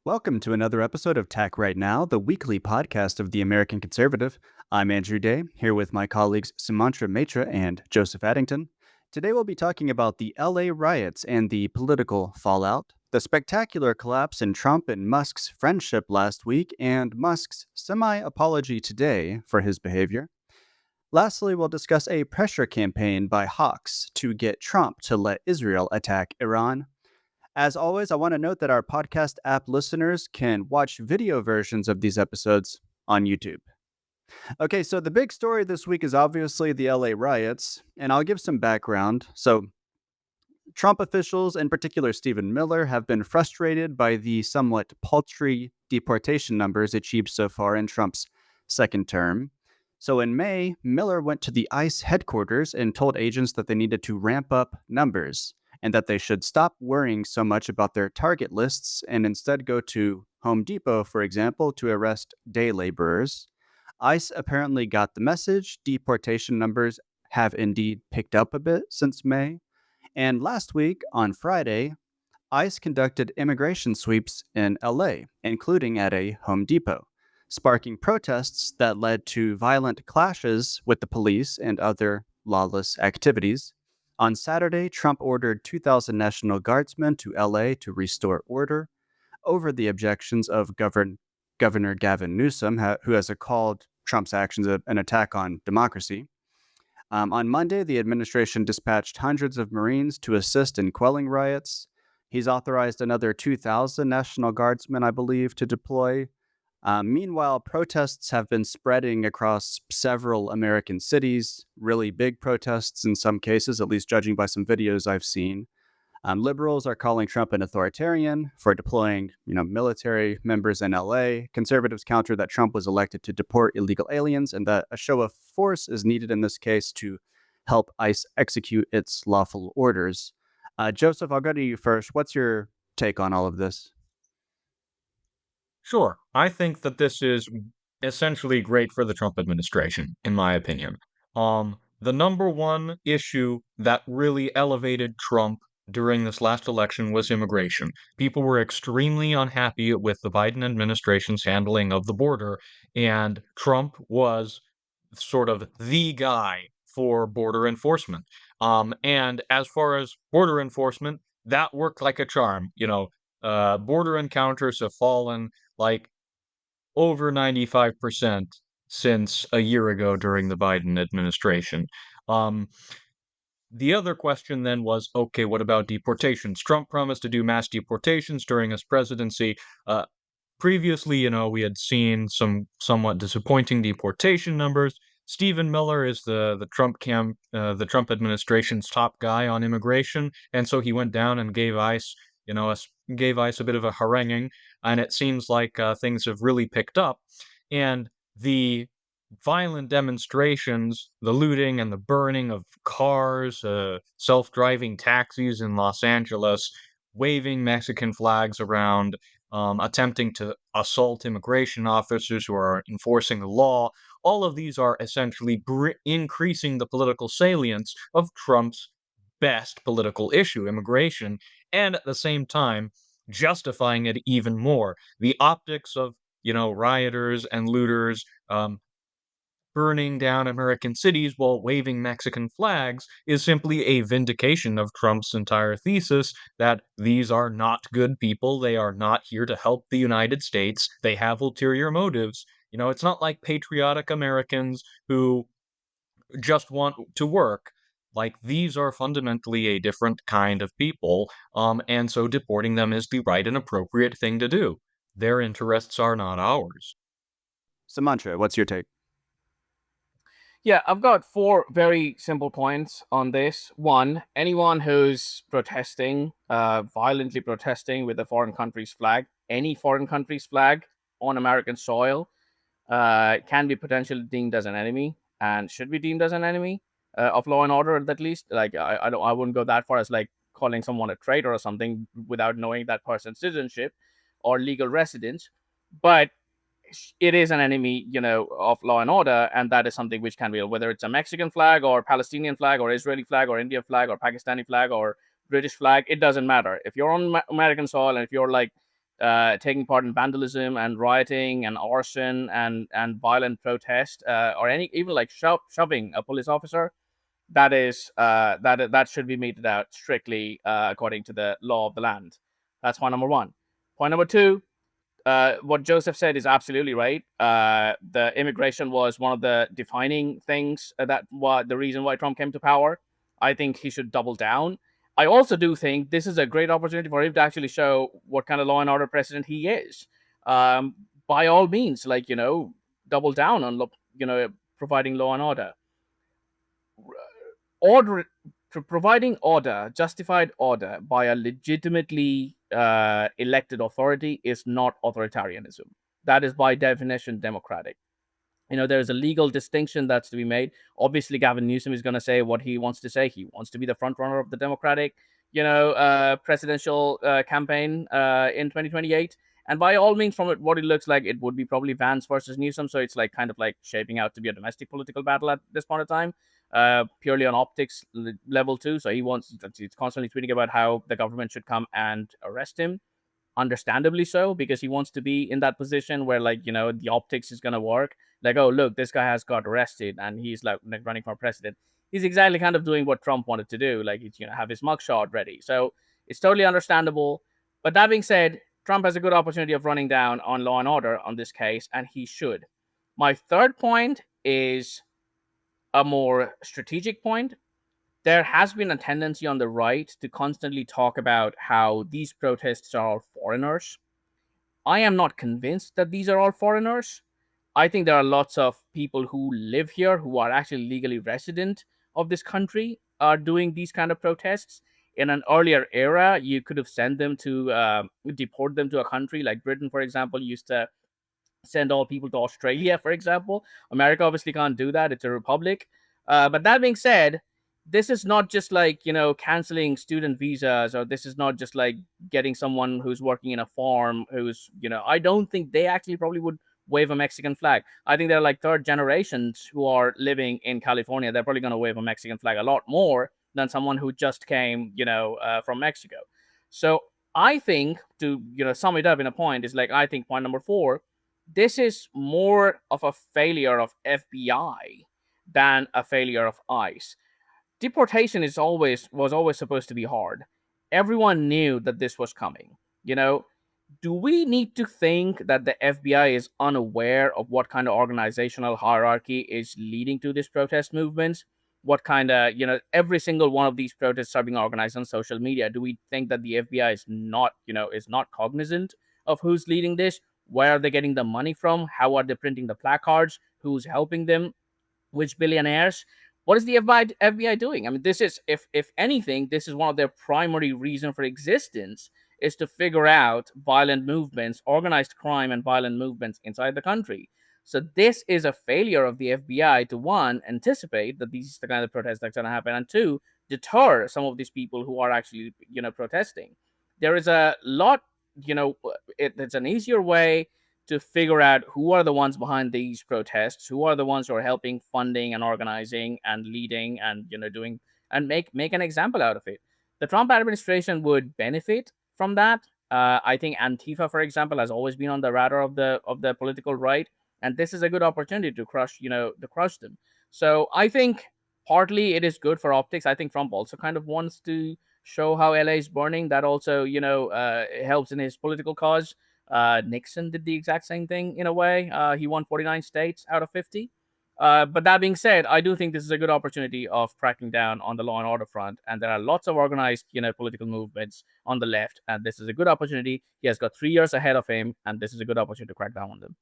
Welcome to another episode of Tack Right Now, the weekly podcast of the American Conservative. I'm Andrew Day, here with my colleagues Sumantra Maitra and Joseph Addington. Today we'll be talking about the LA riots and the political fallout, the spectacular collapse in Trump and Musk's friendship last week, and Musk's semi-apology today for his behavior. Lastly, we'll discuss a pressure campaign by hawks to get Trump to let Israel attack Iran. As always, I want to note that our podcast app listeners can watch video versions of these episodes on YouTube. Okay, so the big story this week is obviously the LA riots, and I'll give some background. So, Trump officials, in particular Stephen Miller, have been frustrated by the somewhat paltry deportation numbers achieved so far in Trump's second term. So, in May, Miller went to the ICE headquarters and told agents that they needed to ramp up numbers and that they should stop worrying so much about their target lists and instead go to Home Depot, for example, to arrest day laborers. ICE apparently got the message. Deportation numbers have indeed picked up a bit since May. And last week, on Friday, ICE conducted immigration sweeps in LA, including at a Home Depot, sparking protests that led to violent clashes with the police and other lawless activities. On Saturday, Trump ordered 2,000 National Guardsmen to LA to restore order over the objections of Governor Gavin Newsom, who has called Trump's actions an attack on democracy. On Monday, the administration dispatched hundreds of Marines to assist in quelling riots. He's authorized another 2,000 National Guardsmen, I believe, to deploy. Meanwhile, protests have been spreading across several American cities, really big protests in some cases, at least judging by some videos I've seen. Liberals are calling Trump an authoritarian for deploying, military members in LA. Conservatives counter that Trump was elected to deport illegal aliens and that a show of force is needed in this case to help ICE execute its lawful orders. Joseph, I'll go to you first. What's your take on all of this? Sure. I think that this is essentially great for the Trump administration, in my opinion. The number one issue that really elevated Trump during this last election was immigration. People were extremely unhappy with the Biden administration's handling of the border, and Trump was sort of the guy for border enforcement. And as far as border enforcement, that worked like a charm. Border encounters have fallen like over 95% since a year ago during the Biden administration. Um, the other question then was, okay, what about deportations? Trump promised to do mass deportations during his presidency. Previously, we had seen some somewhat disappointing deportation numbers. Stephen Miller is the Trump administration's top guy on immigration, and so he went down and gave ICE, gave ICE a bit of a haranguing, and it seems like things have really picked up. And the violent demonstrations, the looting and the burning of cars, self-driving taxis in Los Angeles, waving Mexican flags around, attempting to assault immigration officers who are enforcing the law. All of these are essentially increasing the political salience of Trump's best political issue, immigration, and at the same time, justifying it even more. The optics of, rioters and looters burning down American cities while waving Mexican flags is simply a vindication of Trump's entire thesis that these are not good people. They are not here to help the United States. They have ulterior motives. It's not like patriotic Americans who just want to work. Like, these are fundamentally a different kind of people, and so deporting them is the right and appropriate thing to do. Their interests are not ours. Sumantra, what's your take? Yeah, I've got four very simple points on this. One, anyone who's protesting, violently protesting with a foreign country's flag, any foreign country's flag on American soil, can be potentially deemed as an enemy and should be deemed as an enemy of law and order at least. Like I wouldn't go that far as like calling someone a traitor or something without knowing that person's citizenship or legal residence, but it is an enemy, of law and order, and that is something which can be, whether it's a Mexican flag or Palestinian flag or Israeli flag or Indian flag or Pakistani flag or British flag, it doesn't matter. If you're on American soil and if you're like taking part in vandalism and rioting and arson and violent protest, or any even like shoving a police officer, that should be meted out strictly according to the law of the land. That's point number one. Point number two, what Joseph said is absolutely right. The immigration was one of the defining things the reason why Trump came to power. I think he should double down. I also do think this is a great opportunity for him to actually show what kind of law and order president he is. Um, by all means, like double down on providing law and order, providing order, justified order by a legitimately elected authority is not authoritarianism. That is by definition democratic. There's a legal distinction that's to be made. Obviously, Gavin Newsom is going to say what he wants to say. He wants to be the front runner of the Democratic, presidential campaign in 2028. And by all means, from what it looks like, it would be probably Vance versus Newsom. So it's like kind of like shaping out to be a domestic political battle at this point of time, purely on optics level too. So he's constantly tweeting about how the government should come and arrest him, understandably so, because he wants to be in that position where the optics is going to work. Like, oh look, this guy has got arrested and he's like running for president. He's exactly kind of doing what Trump wanted to do, like have his mugshot ready. So it's totally understandable. But that being said, Trump has a good opportunity of running down on law and order on this case, and he should. My third point is a more strategic point. There has been a tendency on the right to constantly talk about how these protests are all foreigners. I am not convinced that these are all foreigners. I think there are lots of people who live here who are actually legally resident of this country are doing these kind of protests. In an earlier era, you could have sent them to deport them to a country like Britain, for example, used to send all people to Australia, for example. America obviously can't do that; it's a republic. But that being said, this is not just like canceling student visas, or this is not just like getting someone who's working in a farm who's I don't think they actually probably would wave a Mexican flag. I think they're like third generations who are living in California. They're probably going to wave a Mexican flag a lot more than someone who just came, from Mexico. So I think to sum it up in a point is like I think point number four, this is more of a failure of FBI than a failure of ICE. Deportation was always supposed to be hard. Everyone knew that this was coming. You know, do we need to think that the FBI is unaware of what kind of organizational hierarchy is leading to these protest movements? What kind of, every single one of these protests are being organized on social media. Do we think that the FBI is not cognizant of who's leading this? Where are they getting the money from? How are they printing the placards? Who's helping them? Which billionaires? What is the FBI doing? I mean, this is, if anything, this is one of their primary reason for existence, is to figure out violent movements, organized crime, and violent movements inside the country. So this is a failure of the FBI to, one, anticipate that these are the kind of protests that's going to happen, and two, deter some of these people who are actually protesting. There is a lot. It's an easier way to figure out who are the ones behind these protests, who are the ones who are helping, funding, and organizing, and leading, and doing, and make an example out of it. The Trump administration would benefit from that. I think Antifa, for example, has always been on the radar of the political right, and this is a good opportunity to crush them. So I think partly it is good for optics. I think Trump also kind of wants to show how LA is burning. That also helps in his political cause. Nixon did the exact same thing in a way. He won 49 states out of 50. But that being said, I do think this is a good opportunity of cracking down on the law and order front. And there are lots of organized, political movements on the left. And this is a good opportunity. He has got 3 years ahead of him. And this is a good opportunity to crack down on them.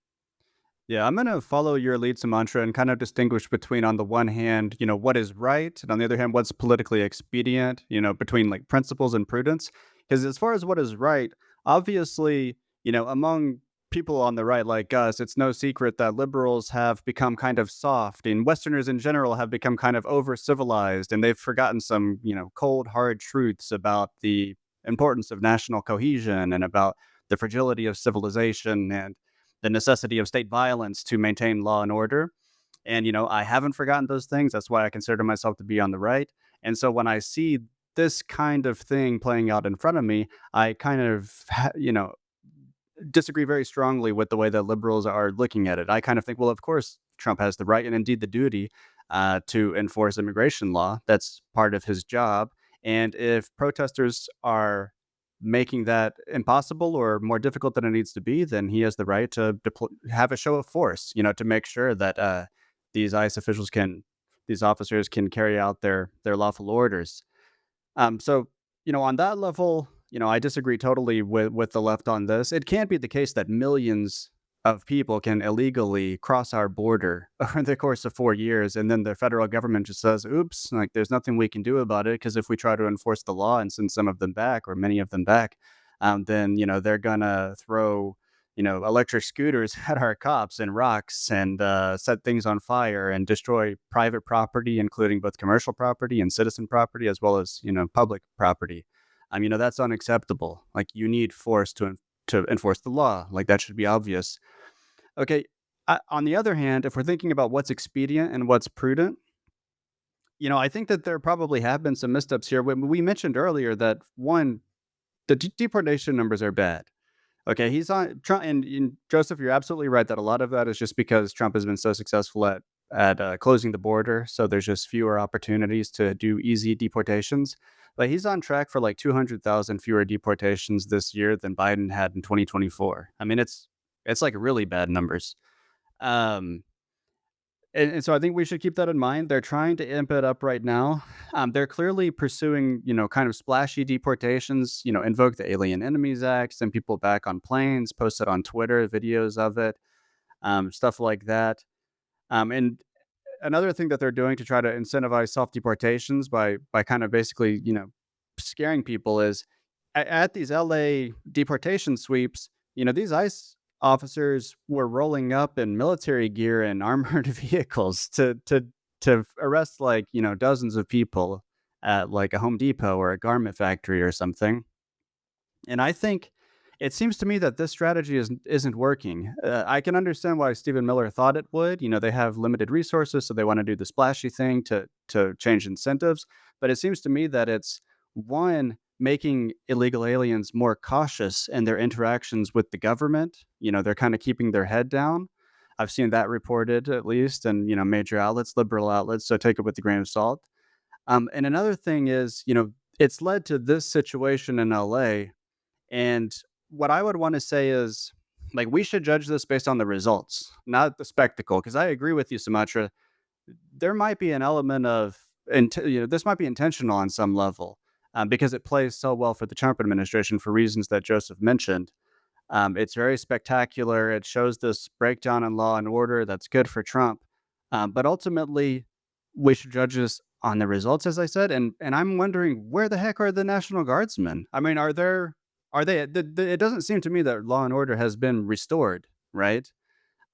Yeah, I'm going to follow your lead, Sumantra, and kind of distinguish between, on the one hand, what is right, and on the other hand, what's politically expedient, between like principles and prudence. Because as far as what is right, obviously, among people on the right like us, it's no secret that liberals have become kind of soft, and Westerners in general have become kind of over civilized, and they've forgotten some, cold, hard truths about the importance of national cohesion and about the fragility of civilization and the necessity of state violence to maintain law and order. And, I haven't forgotten those things. That's why I consider myself to be on the right. And so when I see this kind of thing playing out in front of me, I kind of, disagree very strongly with the way that liberals are looking at it. I kind of think, well, of course, Trump has the right and indeed the duty to enforce immigration law. That's part of his job. And if protesters are making that impossible or more difficult than it needs to be, then he has the right to have a show of force, to make sure that these ICE officials these officers can carry out their lawful orders. So, on that level, I disagree totally with the left on this. It can't be the case that millions of people can illegally cross our border over the course of 4 years, and then the federal government just says, "Oops, like there's nothing we can do about it," because if we try to enforce the law and send some of them back or many of them back, then they're gonna throw electric scooters at our cops and rocks and set things on fire and destroy private property, including both commercial property and citizen property, as well as, public property. That's unacceptable. Like, you need force to enforce the law. Like, that should be obvious. Okay. On the other hand, if we're thinking about what's expedient and what's prudent, I think that there probably have been some missteps here. We mentioned earlier that one, the deportation numbers are bad. Okay, he's on Trump, and Joseph, you're absolutely right that a lot of that is just because Trump has been so successful at closing the border, so there's just fewer opportunities to do easy deportations. But he's on track for like 200,000 fewer deportations this year than Biden had in 2024. I mean, it's like really bad numbers. Um, and so I think we should keep that in mind. They're trying to amp it up right now. They're clearly pursuing, kind of splashy deportations, invoke the Alien Enemies Act, send people back on planes, post it on Twitter, videos of it, stuff like that. And another thing that they're doing to try to incentivize self deportations by kind of basically, scaring people is at these LA deportation sweeps, these ICE officers were rolling up in military gear and armored vehicles to arrest like, dozens of people at like a Home Depot or a garment factory or something. And I think it seems to me that this strategy isn't working. I can understand why Stephen Miller thought it would. They have limited resources, so they want to do the splashy thing to change incentives. But it seems to me that it's one, making illegal aliens more cautious in their interactions with the government. They're kind of keeping their head down. I've seen that reported at least, and major outlets, liberal outlets. So take it with a grain of salt. And another thing is, it's led to this situation in LA, and what I would want to say is, like, we should judge this based on the results, not the spectacle. Because I agree with you, Sumatra. There might be an element of, this might be intentional on some level, because it plays so well for the Trump administration for reasons that Joseph mentioned. It's very spectacular. It shows this breakdown in law and order that's good for Trump. But ultimately, we should judge this on the results, as I said. And I'm wondering, where the heck are the National Guardsmen? I mean, are they? It doesn't seem to me that law and order has been restored, right?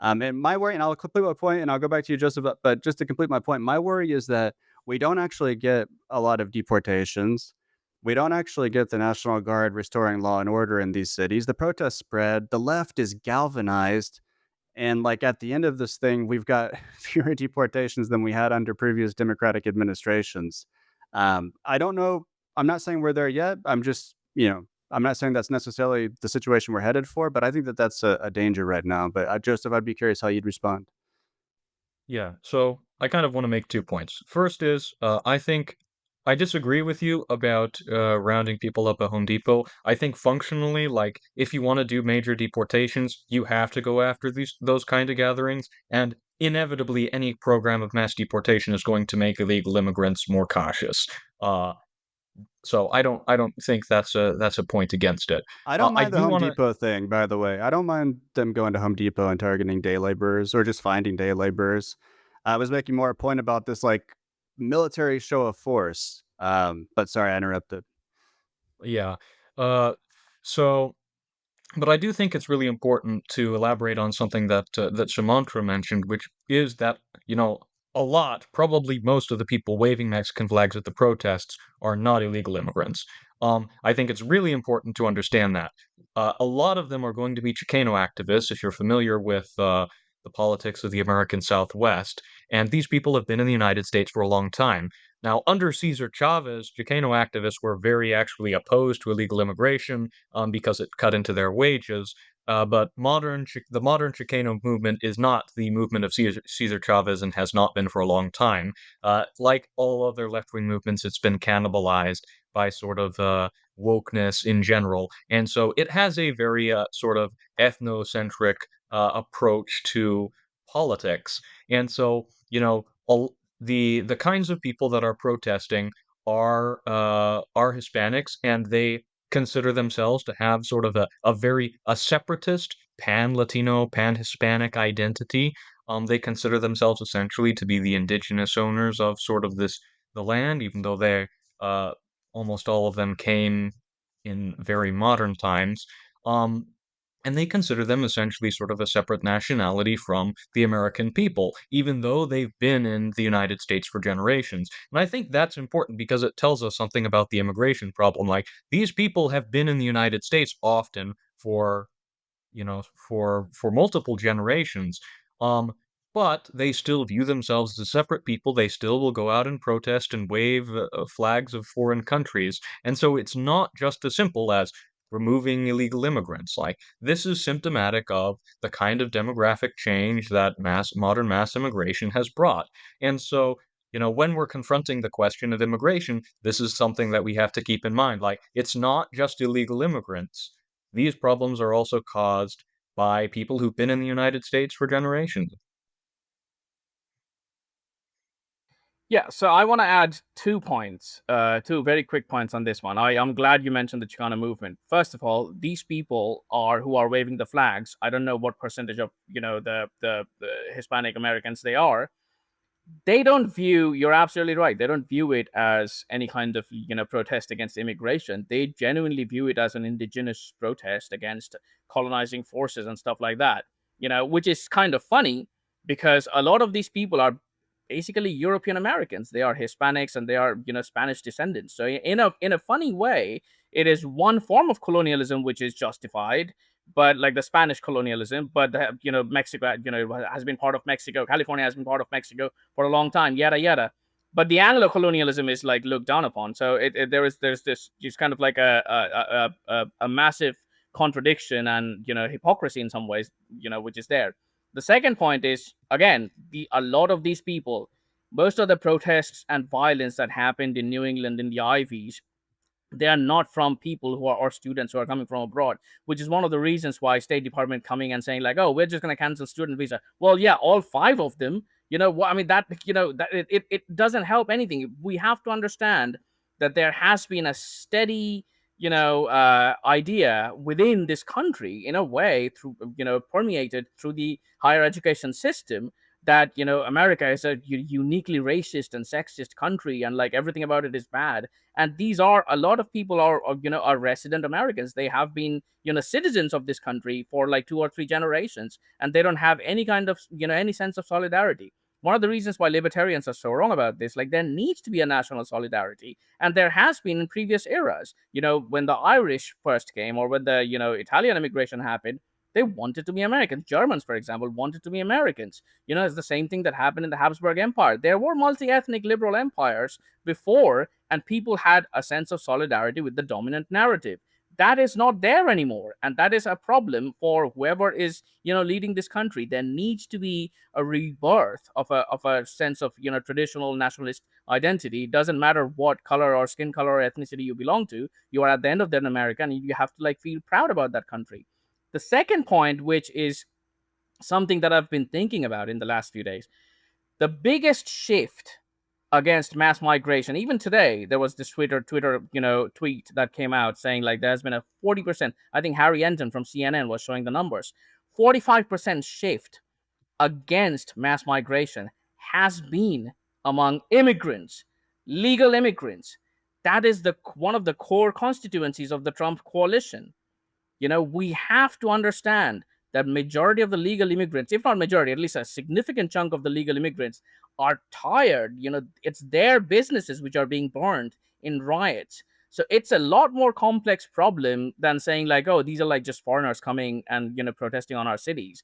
And my worry, and I'll complete my point, and I'll go back to you, Joseph. But just to complete my point, my worry is that we don't actually get a lot of deportations. We don't actually get the National Guard restoring law and order in these cities. The protests spread. The left is galvanized. And like at the end of this thing, we've got fewer deportations than we had under previous Democratic administrations. I don't know. I'm not saying we're there yet. I'm just, I'm not saying that's necessarily the situation we're headed for, but I think that that's a danger right now. But Joseph, I'd be curious how you'd respond. Yeah, so I kind of want to make 2 points. First is, I think I disagree with you about rounding people up at Home Depot. I think functionally, like if you want to do major deportations, you have to go after those kind of gatherings, and inevitably, any program of mass deportation is going to make illegal immigrants more cautious. Uh, so I don't think that's a point against it. I don't I mind the do Home want to. Depot thing, by the way. I don't mind them going to Home Depot and targeting day laborers or just finding day laborers. I was making more a point about this like military show of force. But sorry, I interrupted. Yeah. Uh, so But I do think it's really important to elaborate on something that Sumantra mentioned, which is that, a lot, probably most of the people waving Mexican flags at the protests are not illegal immigrants. I think it's really important to understand that. A lot of them are going to be Chicano activists, if you're familiar with the politics of the American Southwest, and these people have been in the United States for a long time. Now, under Cesar Chavez, Chicano activists were very actually opposed to illegal immigration because it cut into their wages. But the modern Chicano movement is not the movement of Cesar Chavez and has not been for a long time. Like all other left-wing movements, it's been cannibalized by sort of wokeness in general, and so it has a very sort of ethnocentric approach to politics. And so, the kinds of people that are protesting are Hispanics, and they consider themselves to have sort of a separatist, pan-Latino, pan-Hispanic identity. They consider themselves essentially to be the indigenous owners of sort of the land, even though they uh, almost all of them came in very modern times. Um, and they consider them essentially sort of a separate nationality from the American people, even though they've been in the United States for generations. And I think that's important because it tells us something about the immigration problem. Like, these people have been in the United States often for multiple generations. Um, but they still view themselves as separate people. They still will go out and protest and wave flags of foreign countries. And so it's not just as simple as removing illegal immigrants. Like, this is symptomatic of the kind of demographic change that modern mass immigration has brought. And so, when we're confronting the question of immigration, this is something that we have to keep in mind. Like, it's not just illegal immigrants. These problems are also caused by people who've been in the United States for generations. Yeah, so I want to add 2 points, two very quick points on this one. I'm glad you mentioned the Chicano movement. First of all, these people are who are waving the flags. I don't know what percentage of the Hispanic Americans they are. They don't view, you're absolutely right, they don't view it as any kind of protest against immigration. They genuinely view it as an indigenous protest against colonizing forces and stuff like that, which is kind of funny because a lot of these people are basically European Americans. They are Hispanics and they are Spanish descendants. So in a funny way, it is one form of colonialism which is justified, but like the Spanish colonialism, but Mexico, has been part of Mexico. California has been part of Mexico for a long time. Yada yada. But the Anglo colonialism is like looked down upon. So there's this just kind of like a massive contradiction and hypocrisy in some ways, which is there. The second point is, again, a lot of these people, most of the protests and violence that happened in New England in the Ivies, they are not from people who are or students who are coming from abroad, which is one of the reasons why State Department coming and saying like, oh, we're just going to cancel student visa. Well, yeah, all five of them. I mean, that that it doesn't help anything. We have to understand that there has been a steady idea within this country, in a way, through permeated through the higher education system, that America is a uniquely racist and sexist country, and like everything about it is bad. And these are, a lot of people are resident Americans. They have been citizens of this country for like 2 or 3 generations, and they don't have any kind of any sense of solidarity. One of the reasons why libertarians are so wrong about this, like, there needs to be a national solidarity, and there has been in previous eras. When the Irish first came, or when the Italian immigration happened, they wanted to be Americans. Germans, for example, wanted to be Americans. It's the same thing that happened in the Habsburg Empire. There were multi-ethnic liberal empires before, and people had a sense of solidarity with the dominant narrative. That is not there anymore, and that is a problem for whoever is leading this country. There needs to be a rebirth of a sense of traditional nationalist identity. It doesn't matter what color or skin color or ethnicity you belong to. You are at the end of the day an American, and you have to like feel proud about that country. The second point, which is something that I've been thinking about in the last few days, the biggest shift against mass migration. Even today, there was this Twitter tweet that came out saying like there's been a 40%. I think Harry Enton from CNN was showing the numbers. 45% shift against mass migration has been among immigrants, legal immigrants. That is the one of the core constituencies of the Trump coalition. We have to understand that majority of the legal immigrants, if not majority, at least a significant chunk of the legal immigrants, are tired. It's their businesses which are being burned in riots. So it's a lot more complex problem than saying like, oh, these are like just foreigners coming and protesting on our cities.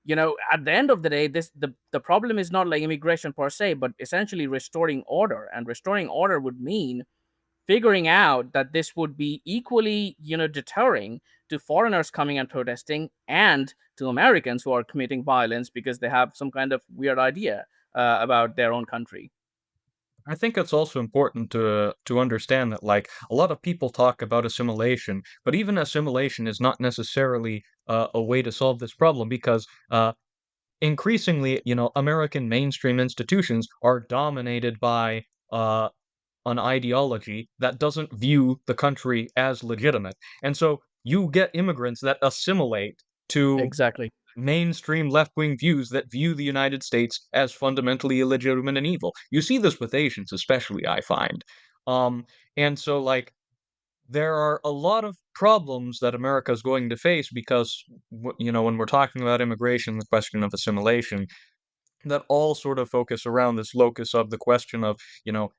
At the end of the day, the problem is not like immigration per se, but essentially restoring order. And restoring order would mean figuring out that this would be equally, deterring to foreigners coming and protesting and to Americans who are committing violence because they have some kind of weird idea about their own country. I think it's also important to understand that like a lot of people talk about assimilation, but even assimilation is not necessarily a way to solve this problem because increasingly, American mainstream institutions are dominated by uh, an ideology that doesn't view the country as legitimate. And so you get immigrants that assimilate to Exactly. mainstream left-wing views that view the United States as fundamentally illegitimate and evil. You see this with Asians especially, I find. Um, and so like there are a lot of problems that America is going to face because when we're talking about immigration, the question of assimilation, that all sort of focus around this locus of the question of,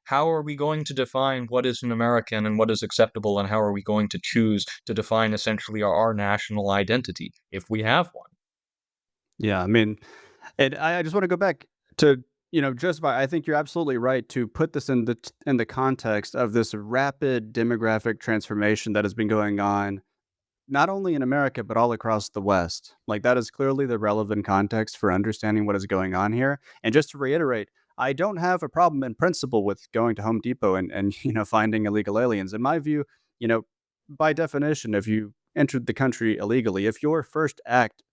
how are we going to define what is an American and what is acceptable, and how are we going to choose to define essentially our national identity if we have one? Yeah, I mean, and I just want to go back to, just by, I think you're absolutely right to put this in the context of this rapid demographic transformation that has been going on not only in America, but all across the West. Like, that is clearly the relevant context for understanding what is going on here. And just to reiterate, I don't have a problem in principle with going to Home Depot and finding illegal aliens. In my view, you know, by definition, if you entered the country illegally, if your first act,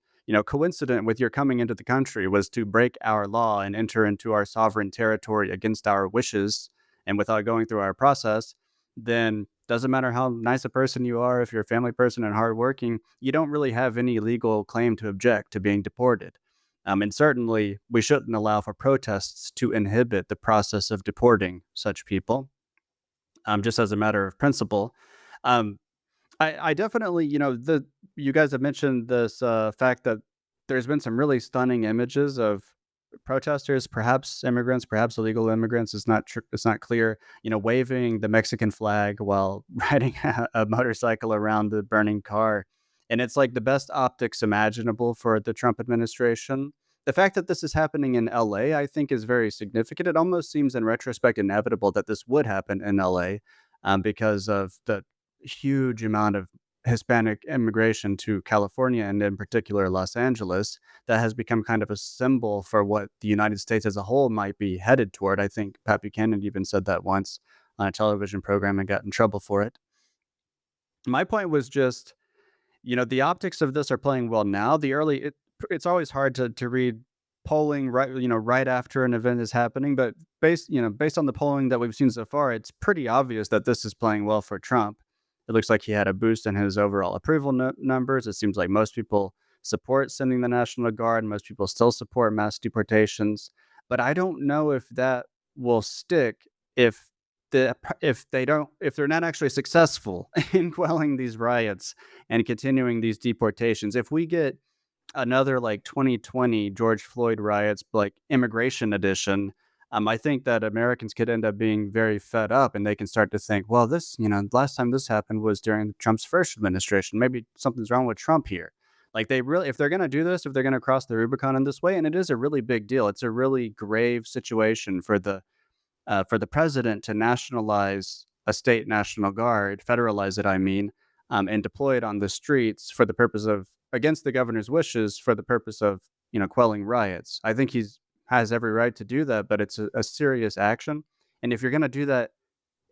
coincident with your coming into the country was to break our law and enter into our sovereign territory against our wishes and without going through our process, then doesn't matter how nice a person you are, if you're a family person and hardworking, you don't really have any legal claim to object to being deported. And certainly, we shouldn't allow for protests to inhibit the process of deporting such people, just as a matter of principle. Um, I definitely, you guys have mentioned this fact that there's been some really stunning images of protesters, perhaps immigrants, perhaps illegal immigrants. It's not clear. Waving the Mexican flag while riding a motorcycle around the burning car, and it's like the best optics imaginable for the Trump administration. The fact that this is happening in LA, I think, is very significant. It almost seems, in retrospect, inevitable that this would happen in LA, because of the huge amount of Hispanic immigration to California and in particular Los Angeles that has become kind of a symbol for what the United States as a whole might be headed toward. I think Pat Buchanan even said that once on a television program and got in trouble for it. My point was just, the optics of this are playing well now. It's always hard to read polling right after an event is happening, but based on the polling that we've seen so far, it's pretty obvious that this is playing well for Trump. It looks like he had a boost in his overall approval numbers. It seems like most people support sending the National Guard. Most people still support mass deportations, but I don't know if that will stick if if they're not actually successful in quelling these riots and continuing these deportations. If we get another like 2020 George Floyd riots, like immigration edition, I think that Americans could end up being very fed up and they can start to think, well, last time this happened was during Trump's first administration. Maybe something's wrong with Trump here. Like if they're going to do this, if they're going to cross the Rubicon in this way, and it is a really big deal, it's a really grave situation for the president to nationalize a state national guard, federalize it, I mean, and deploy it on the streets for the purpose of against the governor's wishes for the purpose of quelling riots. I think he's has every right to do that, but it's a serious action. And if you're going to do that,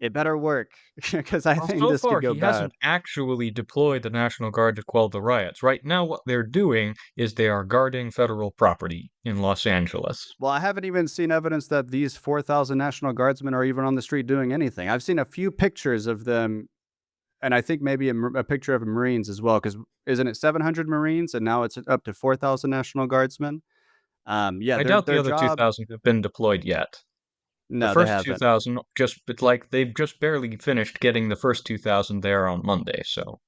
it better work because I Well, think so this could far, go he bad. hasn't actually deployed the National Guard to quell the riots. Right now, what they're doing is they are guarding federal property in Los Angeles. Well, I haven't even seen evidence that these 4,000 National Guardsmen are even on the street doing anything. I've seen a few pictures of them and I think maybe a picture of Marines as well, because isn't it 700 Marines and now it's up to 4,000 National Guardsmen? Yeah, I doubt the their other job. 2,000 have been deployed yet. The No, they first haven't. 2,000 it's like they've just barely finished getting the first 2,000 there on Monday, so.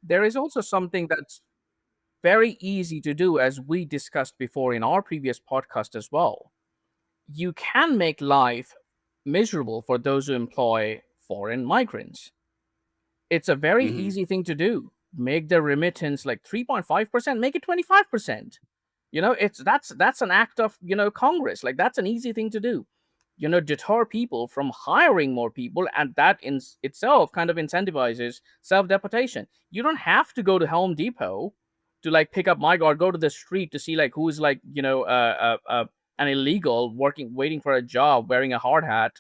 There is also something that's very easy to do, as we discussed before in our previous podcast as well. You can make life miserable for those who employ foreign migrants. It's a very Hmm. easy thing to do. Make the remittance like 3.5%, make it 25%. It's that's an act of, Congress. Like, that's an easy thing to do. deter people from hiring more people, and that in itself kind of incentivizes self-deportation. You don't have to go to Home Depot to like pick up my or go to the street to see like who's like an illegal working waiting for a job wearing a hard hat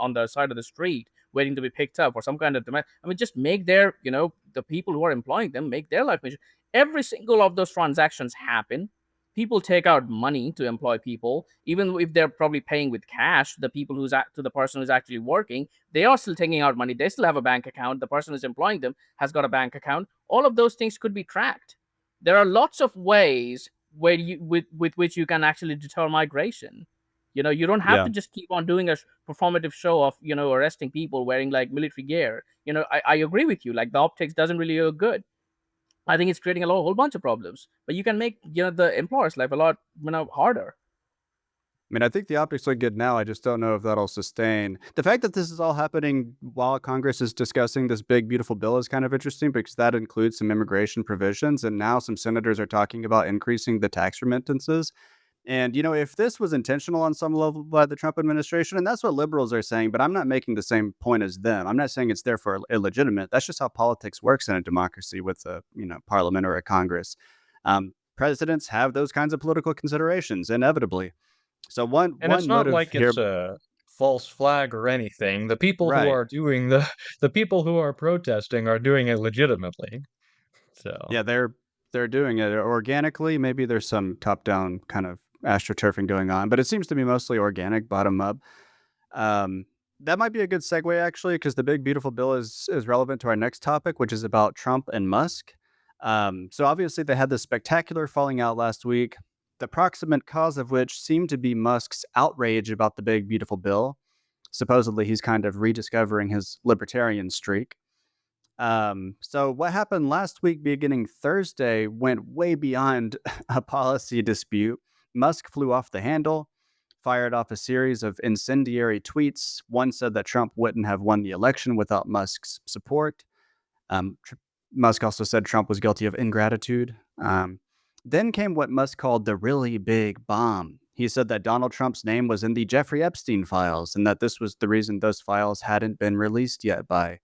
on the side of the street waiting to be picked up or some kind of demand. I mean, just make their the people who are employing them make their life miserable. Every single of those transactions happen. People take out money to employ people, even if they're probably paying with cash. The people to the person who's actually working, they are still taking out money. They still have a bank account. The person who's employing them has got a bank account. All of those things could be tracked. There are lots of ways where you with which you can actually deter migration. You don't have Yeah. to just keep on doing a performative show of arresting people wearing like military gear. I agree with you. Like the optics doesn't really look good. I think it's creating whole bunch of problems. But you can make the employer's life a lot harder. I mean, I think the optics look good now. I just don't know if that'll sustain. The fact that this is all happening while Congress is discussing this big, beautiful bill is kind of interesting because that includes some immigration provisions. And now some senators are talking about increasing the tax remittances. And, if this was intentional on some level by the Trump administration, and that's what liberals are saying, but I'm not making the same point as them. I'm not saying it's therefore illegitimate. That's just how politics works in a democracy with a, parliament or a Congress. Presidents have those kinds of political considerations, inevitably. So one And it's one not motive like here, it's a false flag or anything. The people who right? are doing the people who are protesting are doing it legitimately. So, Yeah, they're doing it organically. Maybe there's some top-down kind of astroturfing going on, but it seems to be mostly organic, bottom up. Um, that might be a good segue actually, because the big beautiful bill is relevant to our next topic, which is about Trump and Musk. So obviously they had this spectacular falling out last week, the proximate cause of which seemed to be Musk's outrage about the big beautiful bill. Supposedly he's kind of rediscovering his libertarian streak. So what happened last week, beginning Thursday, went way beyond a policy dispute. Musk flew off the handle, fired off a series of incendiary tweets. One said that Trump wouldn't have won the election without Musk's support. Musk also said Trump was guilty of ingratitude. Then came what Musk called the really big bomb. He said that Donald Trump's name was in the Jeffrey Epstein files and that this was the reason those files hadn't been released yet by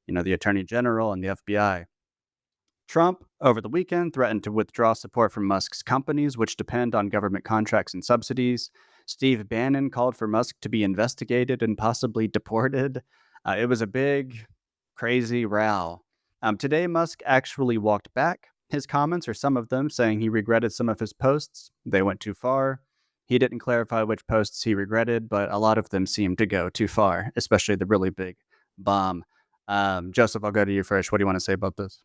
the Attorney General and the FBI. Trump, over the weekend, threatened to withdraw support from Musk's companies, which depend on government contracts and subsidies. Steve Bannon called for Musk to be investigated and possibly deported. It was a big, crazy row. Today, Musk actually walked back his comments, or some of them, saying he regretted some of his posts. They went too far. He didn't clarify which posts he regretted, but a lot of them seemed to go too far, especially the really big bomb. Joseph, I'll go to you first. What do you want to say about this?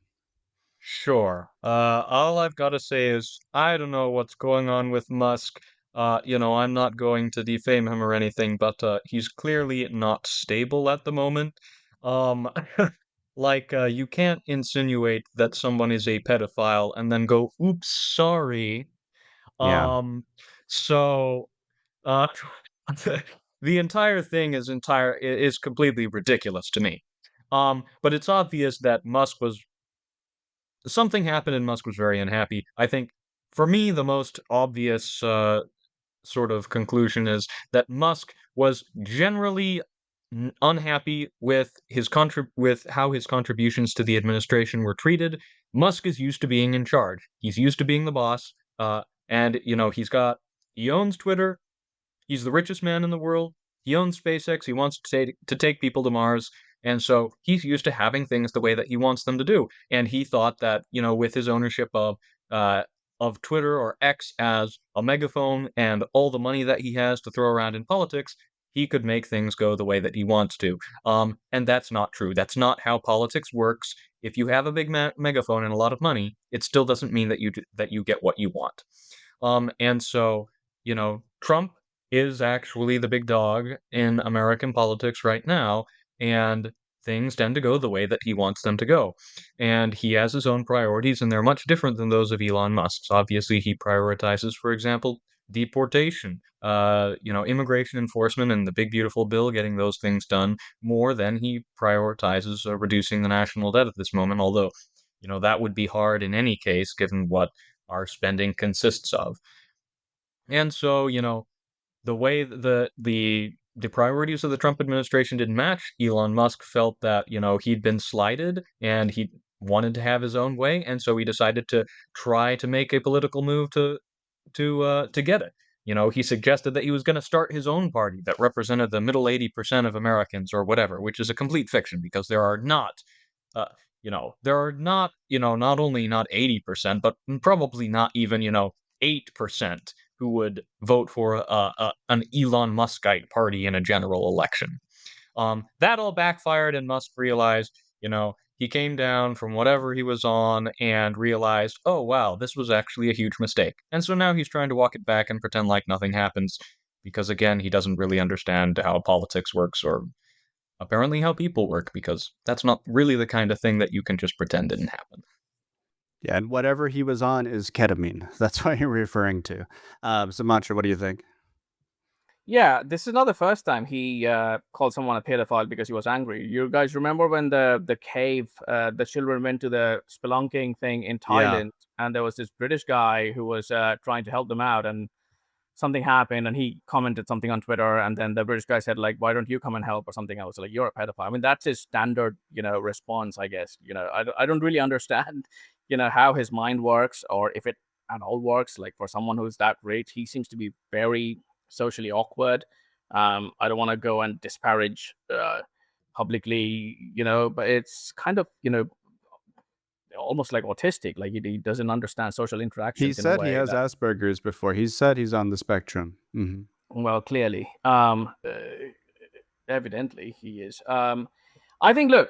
sure. All I've got to say is I don't know what's going on with Musk. I'm not going to defame him or anything, but he's clearly not stable at the moment. Um, you can't insinuate that someone is a pedophile and then go, "Oops, sorry." Yeah. Um, so uh, the entire thing is completely ridiculous to me. But it's obvious that Musk was something happened and Musk was very unhappy. I think for me the most obvious sort of conclusion is that Musk was generally unhappy with with how his contributions to the administration were treated. Musk is used to being in charge. He's used to being the boss. And he owns Twitter. He's the richest man in the world. He owns SpaceX. He wants to take people to Mars. And so he's used to having things the way that he wants them to do. And he thought that, with his ownership of Twitter or X as a megaphone and all the money that he has to throw around in politics, he could make things go the way that he wants to. And that's not true. That's not how politics works. If you have a big megaphone and a lot of money, it still doesn't mean that you get what you want. And so, Trump is actually the big dog in American politics right now, and things tend to go the way that he wants them to go. And he has his own priorities, and they're much different than those of Elon Musk's. Obviously, he prioritizes, for example, deportation, immigration enforcement, and the big beautiful bill, getting those things done more than he prioritizes reducing the national debt at this moment. Although, that would be hard in any case, given what our spending consists of. And so, the way the the priorities of the Trump administration didn't match. Elon Musk felt that, he'd been slighted and he wanted to have his own way, and so he decided to try to make a political move to get it. He suggested that he was going to start his own party that represented the middle 80% of Americans or whatever, which is a complete fiction because uh, there are not, not only not 80%, but probably not even, 8% who would vote for an Elon Muskite party in a general election. That all backfired, and Musk realized, he came down from whatever he was on and realized, oh wow, this was actually a huge mistake. And so now he's trying to walk it back and pretend like nothing happens, because again, he doesn't really understand how politics works or apparently how people work, because that's not really the kind of thing that you can just pretend didn't happen. Yeah, and whatever he was on is ketamine. That's what you're referring to. Sumantra, what do you think? Yeah, this is not the first time he called someone a pedophile because he was angry. You guys remember when the cave, the children went to the spelunking thing in Yeah. Thailand, and there was this British guy who was trying to help them out, and something happened, and he commented something on Twitter, and then the British guy said like, "Why don't you come and help?" or something. I was like, "You're a pedophile." I mean, that's his standard, response, I guess. I don't really understand, how his mind works, or if it at all works. Like for someone who's that rich, he seems to be very socially awkward. I don't want to go and disparage publicly, but it's kind of, almost like autistic. Like he doesn't understand social He interactions in a said he way has that, Asperger's before. He said he's on the spectrum. well, clearly, evidently he is. I think. Look,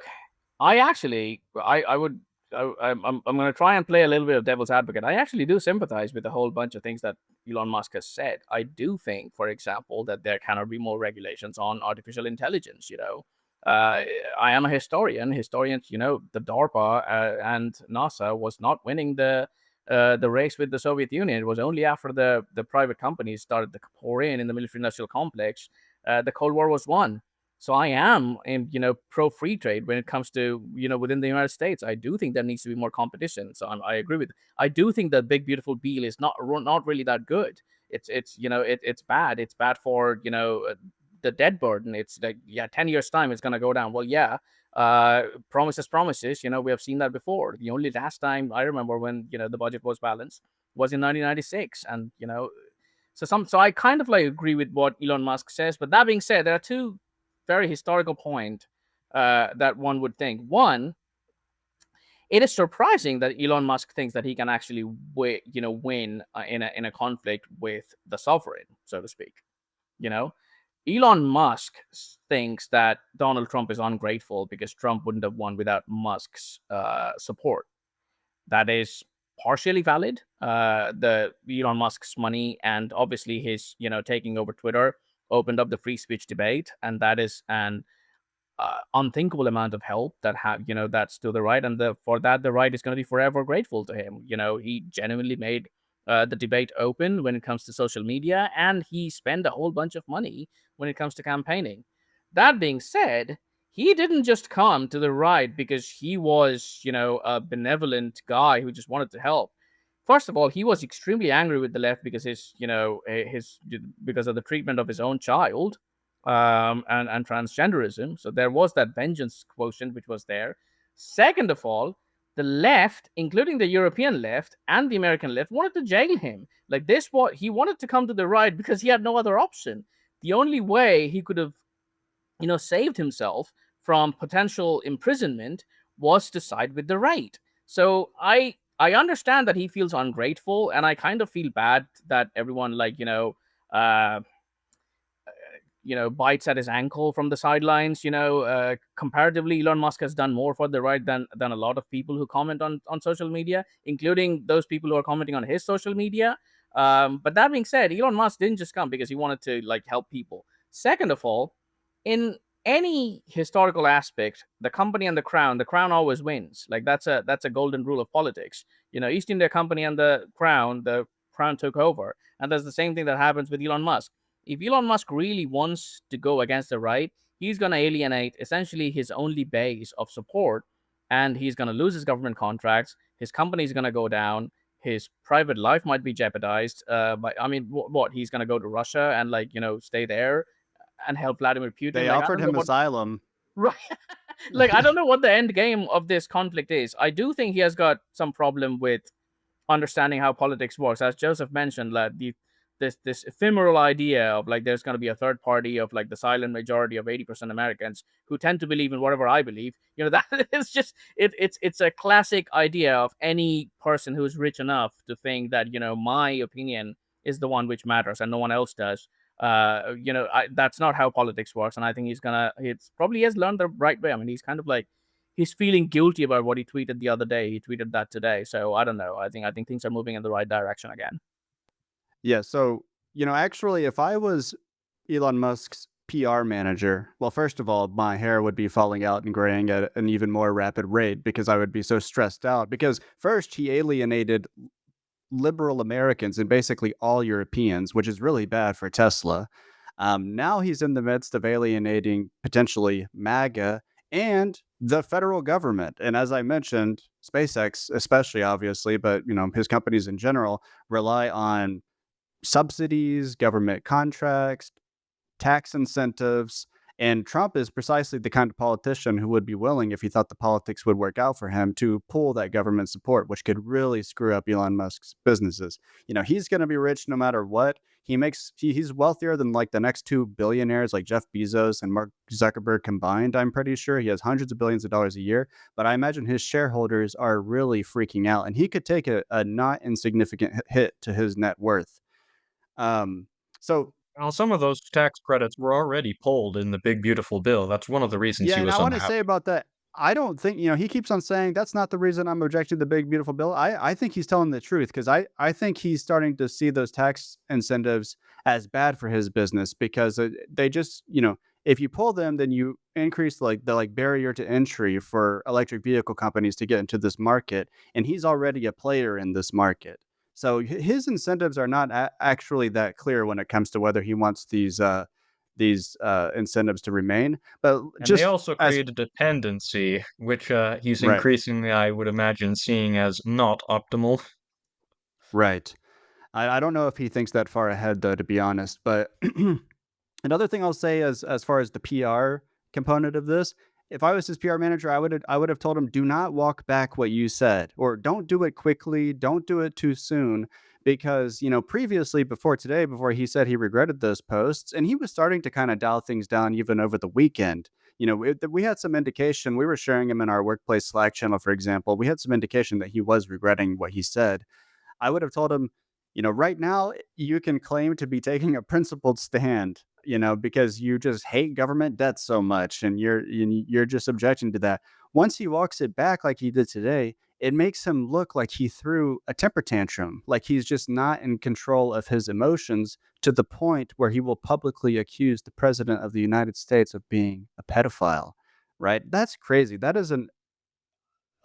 I actually, I would, I'm going to try and play a little bit of devil's advocate. I actually do sympathize with a whole bunch of things that Elon Musk has said. I do think, for example, that there cannot be more regulations on artificial intelligence. Uh, I am a historian. Historians, the DARPA and NASA was not winning the race with the Soviet Union. It was only after the private companies started to pour in the military-industrial complex, the Cold War was won. So I am, pro free trade when it comes to, within the United States. I do think there needs to be more competition. So I agree with. I do think the big beautiful bill is not really that good. It's bad. It's bad for the debt burden. It's like, yeah, 10 years time it's gonna go down. Well, yeah, promises. We have seen that before. The only last time I remember when the budget was balanced was in 1996, and so I kind of like agree with what Elon Musk says. But that being said, there are two very historical point that one would think. One, it is surprising that Elon Musk thinks that he can actually win in a conflict with the sovereign, so to speak. You know, Elon Musk thinks that Donald Trump is ungrateful because Trump wouldn't have won without Musk's support. That is partially valid. The Elon Musk's money and obviously his taking over Twitter opened up the free speech debate, and that is an unthinkable amount of help that's to the right, and for that the right is going to be forever grateful to him. He genuinely made the debate open when it comes to social media, and he spent a whole bunch of money when it comes to campaigning. That being said, he didn't just come to the right because he was a benevolent guy who just wanted to help. First of all, he was extremely angry with the left because his because of the treatment of his own child, and transgenderism. So there was that vengeance quotient which was there. Second of all, the left, including the European left and the American left, wanted to jail him. Like this, what he wanted to come to the right because he had no other option. The only way he could have, saved himself from potential imprisonment was to side with the right. So I understand that he feels ungrateful, and I kind of feel bad that everyone uh, bites at his ankle from the sidelines. Comparatively, Elon Musk has done more for the right than a lot of people who comment on social media, including those people who are commenting on his social media. But that being said, Elon Musk didn't just come because he wanted to help people. Second of all, in any historical aspect, the crown always wins. Like that's a golden rule of politics. East India Company and the crown took over, and that's the same thing that happens with Elon Musk. If Elon Musk really wants to go against the right, he's going to alienate essentially his only base of support, and he's going to lose his government contracts. His company is going to go down. His private life might be jeopardized. But I mean, what he's going to go to Russia and stay there? and help Vladimir Putin. They Like, I offered don't know him what. asylum. Right. Like, I don't know what the end game of this conflict is. I do think he has got some problem with understanding how politics works. As Joseph mentioned, like this ephemeral idea of like there's going to be a third party of like the silent majority of 80% Americans who tend to believe in whatever I believe. That is just it's a classic idea of any person who's rich enough to think that my opinion is the one which matters and no one else does. That's not how politics works, and I think it's probably has learned the right way. I mean, he's kind of like he's feeling guilty about what he tweeted the other day. He tweeted that today, so I don't know. I think things are moving in the right direction again. Yeah, so, actually, if I was Elon Musk's PR manager, well, first of all, my hair would be falling out and graying at an even more rapid rate because I would be so stressed out. Because first, he alienated liberal Americans and basically all Europeans, which is really bad for Tesla. Now he's in the midst of alienating potentially MAGA and the federal government. And as I mentioned, SpaceX, especially obviously, but his companies in general rely on subsidies, government contracts, tax incentives. And Trump is precisely the kind of politician who would be willing, if he thought the politics would work out for him, to pull that government support, which could really screw up Elon Musk's businesses. He's going to be rich no matter what. He's wealthier than like the next two billionaires, like Jeff Bezos and Mark Zuckerberg combined. I'm pretty sure he has hundreds of billions of dollars a year. But I imagine his shareholders are really freaking out, and he could take a not insignificant hit to his net worth. So Well, some of those tax credits were already pulled in the big beautiful bill. That's one of the reasons yeah, he and I was want to say unhappy. about that, I don't think, he keeps on saying that's not the reason I'm objecting to the big beautiful bill. I think he's telling the truth because I think he's starting to see those tax incentives as bad for his business because they just, if you pull them, then you increase like the barrier to entry for electric vehicle companies to get into this market, and he's already a player in this market. So his incentives are not actually that clear when it comes to whether he wants these incentives to remain. But And they just also as created a dependency, which he's right, increasingly, I would imagine, seeing as not optimal. right. I don't know if he thinks that far ahead, though, to be honest. But another thing I'll say as far as the PR component of this, if I was his PR manager, I would have told him, do not walk back what you said, or don't do it quickly, don't do it too soon, because previously, before today, before he said he regretted those posts, and he was starting to kind of dial things down even over the weekend. We had some indication. We were sharing him in our workplace Slack channel, for example. We had some indication that he was regretting what he said. I would have told him, right now you can claim to be taking a principled stand, because you just hate government debt so much and you're just objecting to that. Once he walks it back like he did today, it makes him look like he threw a temper tantrum, like he's just not in control of his emotions to the point where he will publicly accuse the president of the United States of being a pedophile. Right? That's crazy. That is an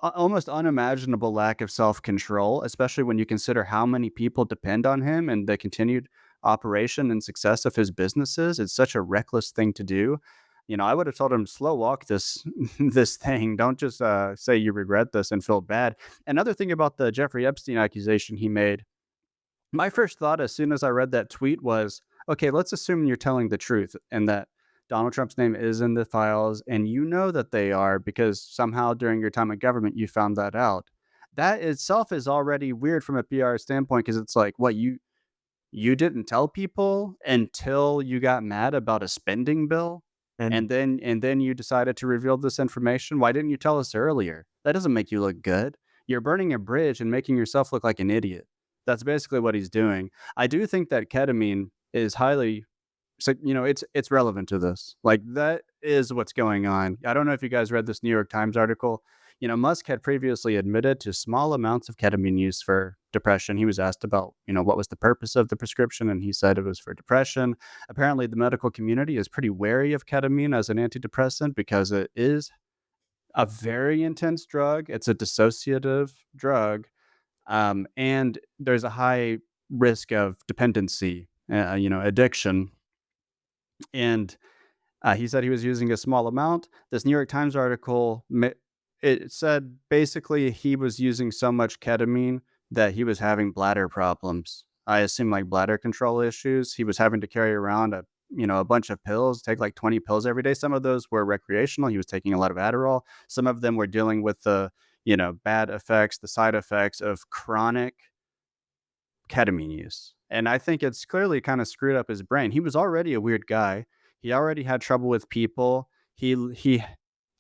almost unimaginable lack of self-control, especially when you consider how many people depend on him and the continued operation and success of his businesses. It's such a reckless thing to do. I would have told him slow walk this this thing. Don't just say you regret this and feel bad. Another thing about the Jeffrey Epstein accusation he made, my first thought as soon as I read that tweet was, okay, let's assume you're telling the truth and that Donald Trump's name is in the files and you know that they are because somehow during your time in government you found that out. That itself is already weird from a PR standpoint because it's like, what, you didn't tell people until you got mad about a spending bill, and And then you decided to reveal this information? Why didn't you tell us earlier? That doesn't make you look good. You're burning a bridge and making yourself look like an idiot. That's basically what he's doing. I do think that ketamine is highly, so it's relevant to this. Like, that is what's going on. I don't know if you guys read this New York Times article. Musk had previously admitted to small amounts of ketamine use for depression. He was asked about, what was the purpose of the prescription, and he said it was for depression. Apparently, the medical community is pretty wary of ketamine as an antidepressant because it is a very intense drug. It's a dissociative drug, and there's a high risk of dependency, addiction. And he said he was using a small amount. This New York Times article, it said basically he was using so much ketamine that he was having bladder problems. I assume like bladder control issues. He was having to carry around a bunch of pills, take like 20 pills every day. Some of those were recreational. He was taking a lot of Adderall. Some of them were dealing with the, bad effects, the side effects of chronic ketamine use. And I think it's clearly kind of screwed up his brain. He was already a weird guy. He already had trouble with people. He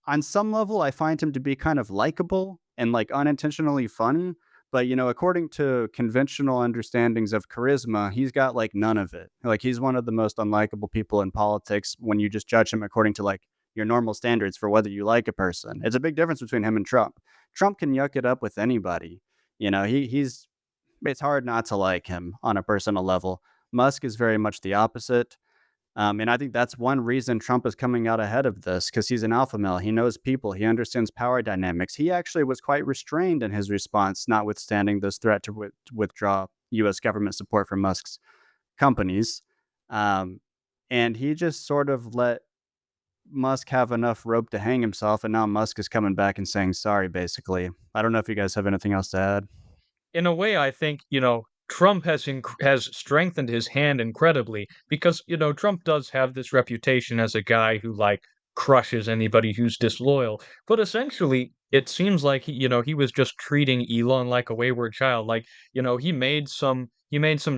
on some level I find him to be kind of likable and like unintentionally funny, but according to conventional understandings of charisma, he's got like none of it. Like he's one of the most unlikable people in politics when you just judge him according to like your normal standards for whether you like a person. It's a big difference between him and Trump. Trump can yuck it up with anybody. He's it's hard not to like him on a personal level. Musk is very much the opposite. And I think that's one reason Trump is coming out ahead of this because he's an alpha male. He knows people, he understands power dynamics. He actually was quite restrained in his response, notwithstanding this threat to withdraw U.S. government support from Musk's companies. Um, and he just sort of let Musk have enough rope to hang himself. And now Musk is coming back and saying sorry, basically. I don't know if you guys have anything else to add. In a way, I think, Trump has strengthened his hand incredibly because, Trump does have this reputation as a guy who, like, crushes anybody who's disloyal, but essentially, it seems like he was just treating Elon like a wayward child, like, he made some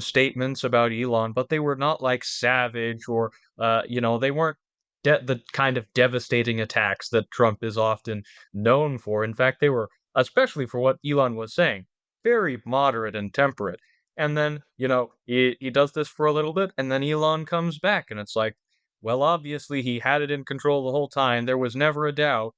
statements about Elon, but they were not, like, savage or, they weren't the kind of devastating attacks that Trump is often known for. In fact, they were especially for what Elon was saying very moderate and temperate. And then, he does this for a little bit, and then Elon comes back, and it's like, well, obviously he had it in control the whole time. There was never a doubt.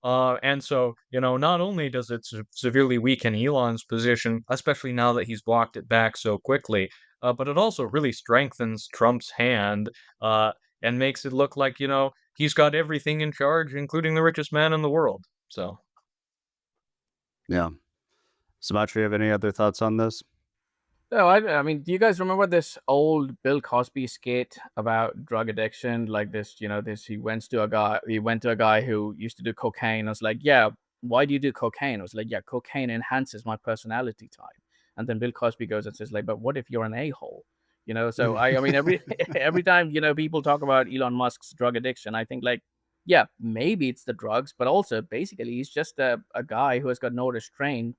And so, not only does it severely weaken Elon's position, especially now that he's walked it back so quickly, but it also really strengthens Trump's hand and makes it look like, he's got everything in charge, including the richest man in the world. So. Yeah. Sumatri, you have any other thoughts on this? No, I mean, do you guys remember this old Bill Cosby skit about drug addiction? Like this, he went to a guy who used to do cocaine. I was like, yeah, why do you do cocaine? I was like, yeah, cocaine enhances my personality type. And then Bill Cosby goes and says, like, but what if you're an a-hole? So I mean, every time people talk about Elon Musk's drug addiction, I think like, yeah, maybe it's the drugs, but also basically he's just a guy who has got no restraint,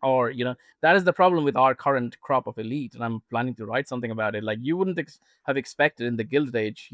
or that is the problem with our current crop of elite, and I'm planning to write something about it. Like, you wouldn't have expected in the Gilded Age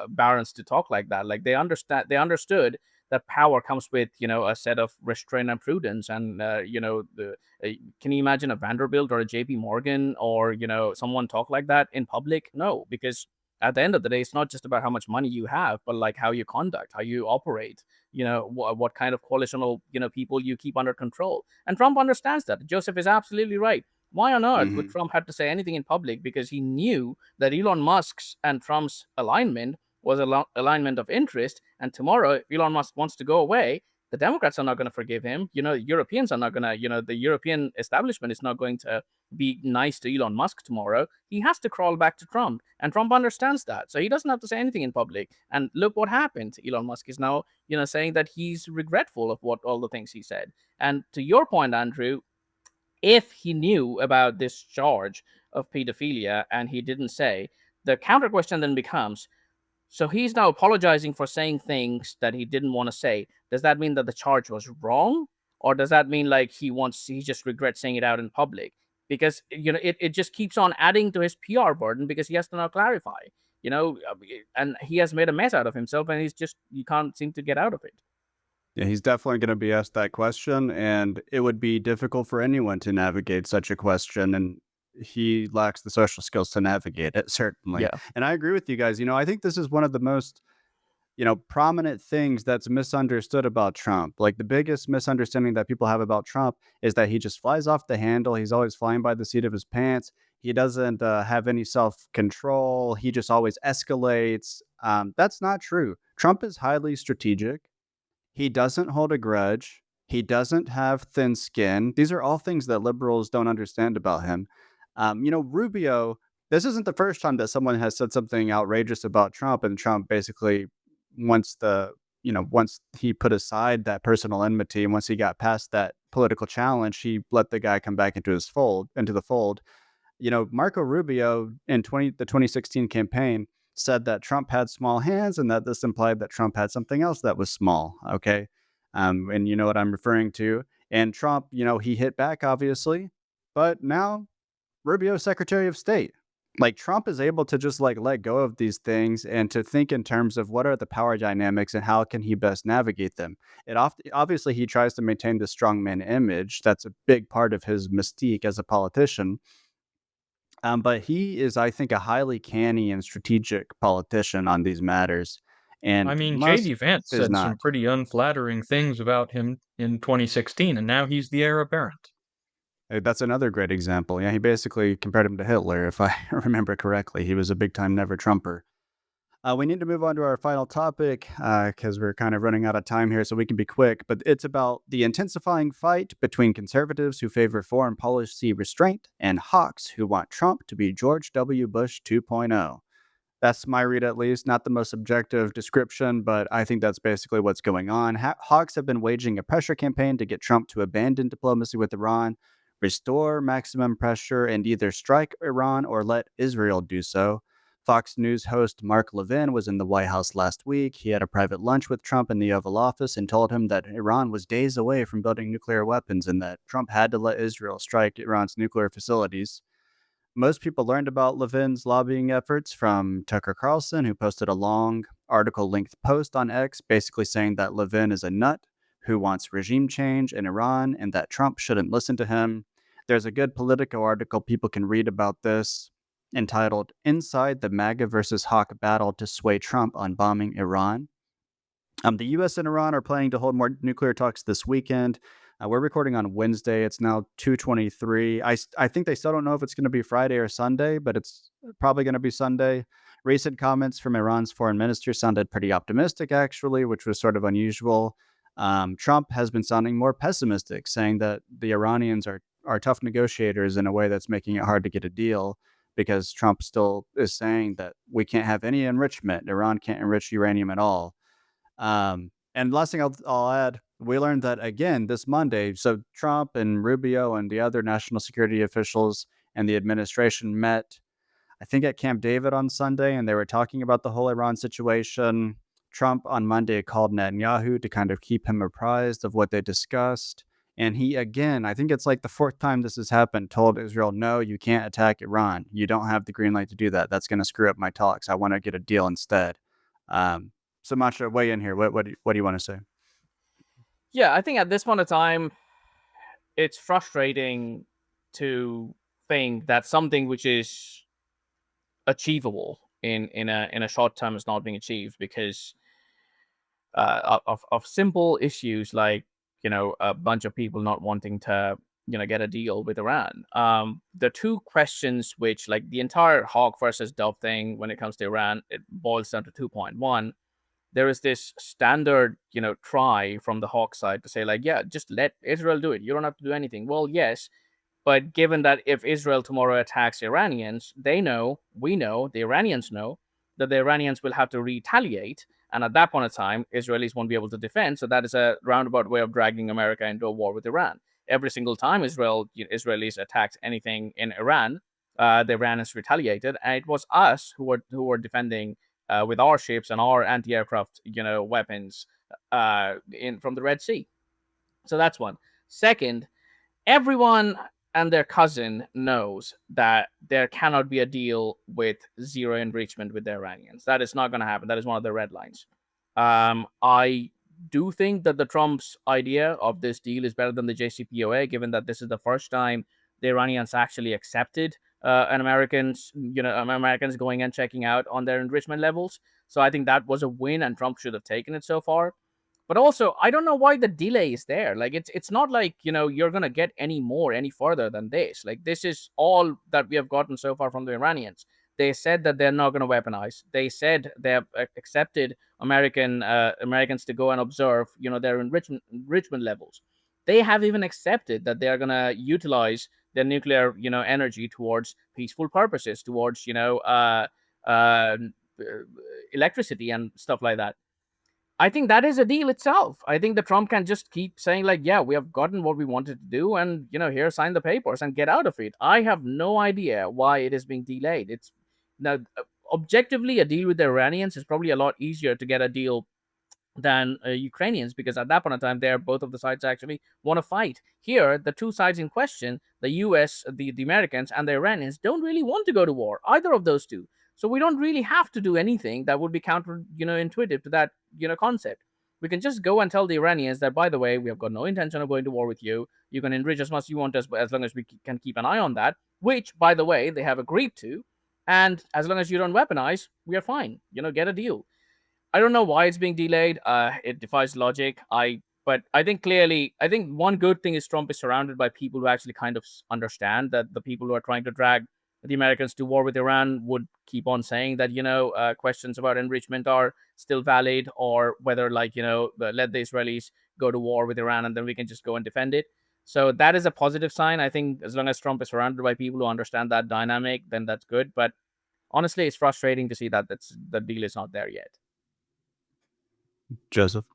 barons to talk like that. Like, they understood that power comes with a set of restraint and prudence, and can you imagine a Vanderbilt or a JP Morgan or someone talk like that in public? No, because at the end of the day, it's not just about how much money you have, but like how you conduct, how you operate, what kind of coalitional people you keep under control. And Trump understands that. Joseph is absolutely right. Why on earth would Hmm. Trump have to say anything in public? Because he knew that Elon Musk's and Trump's alignment was a alignment of interest. And tomorrow, if Elon Musk wants to go away, the Democrats are not going to forgive him. Europeans are not going to, the European establishment is not going to be nice to Elon Musk tomorrow. He has to crawl back to Trump. And Trump understands that. So he doesn't have to say anything in public. And look what happened. Elon Musk is now, saying that he's regretful of what all the things he said. And to your point, Andrew, if he knew about this charge of pedophilia and he didn't say, the counter question then becomes, so he's now apologizing for saying things that he didn't want to say. Does that mean that the charge was wrong? Or does that mean like he just regrets saying it out in public? Because it just keeps on adding to his PR burden because he has to now clarify, and he has made a mess out of himself, and you can't seem to get out of it. Yeah, he's definitely going to be asked that question, and it would be difficult for anyone to navigate such a question. And he lacks the social skills to navigate it, certainly. Yeah. And I agree with you guys. I think this is one of the most prominent things that's misunderstood about Trump. Like the biggest misunderstanding that people have about Trump is that he just flies off the handle. He's always flying by the seat of his pants. He doesn't have any self control. He just always escalates. That's not true. Trump is highly strategic. He doesn't hold a grudge. He doesn't have thin skin. These are all things that liberals don't understand about him. Rubio, this isn't the first time that someone has said something outrageous about Trump, and Trump basically, once he put aside that personal enmity and once he got past that political challenge, he let the guy come back into the fold. Marco Rubio in the 2016 campaign, said that Trump had small hands and that this implied that Trump had something else that was small. Okay. And you know what I'm referring to. And Trump, he hit back, obviously. But now Rubio, Secretary of State. Like Trump is able to just like let go of these things and to think in terms of what are the power dynamics and how can he best navigate them. Obviously he tries to maintain the strongman image. That's a big part of his mystique as a politician. But he is, I think, a highly canny and strategic politician on these matters, I and mean, Musk J.D. Vance is said some not. pretty unflattering things about him in 2016, and now he's the heir apparent. That's another great example. Yeah, he basically compared him to Hitler, if I remember correctly. He was a big time never Trumper. We need to move on to our final topic because we're kind of running out of time here, so we can be quick. But it's about the intensifying fight between conservatives who favor foreign policy restraint and hawks who want Trump to be George W. Bush 2.0. That's my read, at least. Not the most objective description, but I think that's basically what's going on. Hawks have been waging a pressure campaign to get Trump to abandon diplomacy with Iran, restore maximum pressure, and either strike Iran or let Israel do so. Fox News host Mark Levin was in the White House last week. He had a private lunch with Trump in the Oval Office and told him that Iran was days away from building nuclear weapons and that Trump had to let Israel strike Iran's nuclear facilities. Most people learned about Levin's lobbying efforts from Tucker Carlson, who posted a long article length post on X basically saying that Levin is a nut who wants regime change in Iran and that Trump shouldn't listen to him. There's a good Politico article people can read about this entitled Inside the MAGA versus Hawk Battle to Sway Trump on Bombing Iran. The U.S. and Iran are planning to hold more nuclear talks this weekend. We're recording on Wednesday. It's now 2:23. I think they still don't know if it's going to be Friday or Sunday, but it's probably going to be Sunday. Recent comments from Iran's foreign minister sounded pretty optimistic, actually, which was sort of unusual. Trump has been sounding more pessimistic, saying that the Iranians are tough negotiators in a way that's making it hard to get a deal because Trump still is saying that we can't have any enrichment. Iran can't enrich uranium at all. And last thing I'll add, we learned that again this Monday. So Trump and Rubio and the other national security officials and the administration met, I think, at Camp David on Sunday, and they were talking about the whole Iran situation. Trump on Monday called Netanyahu to kind of keep him apprised of what they discussed. And he, again, I think it's like the fourth time this has happened, told Israel, no, you can't attack Iran. You don't have the green light to do that. That's going to screw up my talks. I want to get a deal instead. Um, Sumatra, weigh in here. What do you want to say? Yeah, I think at this point of time, it's frustrating to think that something which is achievable in a short term is not being achieved because of simple issues like a bunch of people not wanting to get a deal with Iran. The two questions which, like, the entire hawk versus dove thing when it comes to Iran, it boils down to 2.1. There is this standard try from the hawk side to say, like, yeah, just let Israel do it, you don't have to do anything. Well, yes, but given that if Israel tomorrow attacks Iranians, they know, we know, the Iranians know that the Iranians will have to retaliate. And at that point in time, Israelis won't be able to defend. So that is a roundabout way of dragging America into a war with Iran. Every single time Israelis attacked anything in Iran, the Iranians retaliated, and it was us who were defending with our ships and our anti-aircraft weapons in from the Red Sea. So that's one. Second, everyone and their cousin knows that there cannot be a deal with zero enrichment with the Iranians. That is not going to happen. That is one of the red lines. I do think that the Trump's idea of this deal is better than the JCPOA, given that this is the first time the Iranians actually accepted Americans going and checking out on their enrichment levels. So I think that was a win, and Trump should have taken it so far. But also, I don't know why the delay is there. Like, it's not like you're gonna get any further than this. Like, this is all that we have gotten so far from the Iranians. They said that they're not going to weaponize. They said they have accepted Americans to go and observe their enrichment levels. They have even accepted that they are going to utilize their nuclear energy towards peaceful purposes, towards uh, electricity and stuff like that. I think that is a deal itself. I think the Trump can just keep saying, like, yeah, we have gotten what we wanted to do, and here, sign the papers and get out of it. I have no idea why it is being delayed. It's now objectively, a deal with the Iranians is probably a lot easier to get a deal than Ukrainians, because at that point in time, they're both of the sides actually want to fight. Here, the two sides in question, the U.S., the Americans, and the Iranians, don't really want to go to war. Either of those two. So we don't really have to do anything that would be counter, intuitive to that, concept. We can just go and tell the Iranians that, by the way, we have got no intention of going to war with you. You can enrich as much as you want, as long as we can keep an eye on that. Which, by the way, they have agreed to. And as long as you don't weaponize, we are fine. Get a deal. I don't know why it's being delayed. It defies logic. But I think clearly, I think one good thing is Trump is surrounded by people who actually kind of understand that the people who are trying to drag the Americans to war with Iran would keep on saying that questions about enrichment are still valid, or whether let the Israelis go to war with Iran and then we can just go and defend it. So that is a positive sign. I think as long as Trump is surrounded by people who understand that dynamic, then that's good. But honestly, it's frustrating to see that the deal is not there yet. Joseph?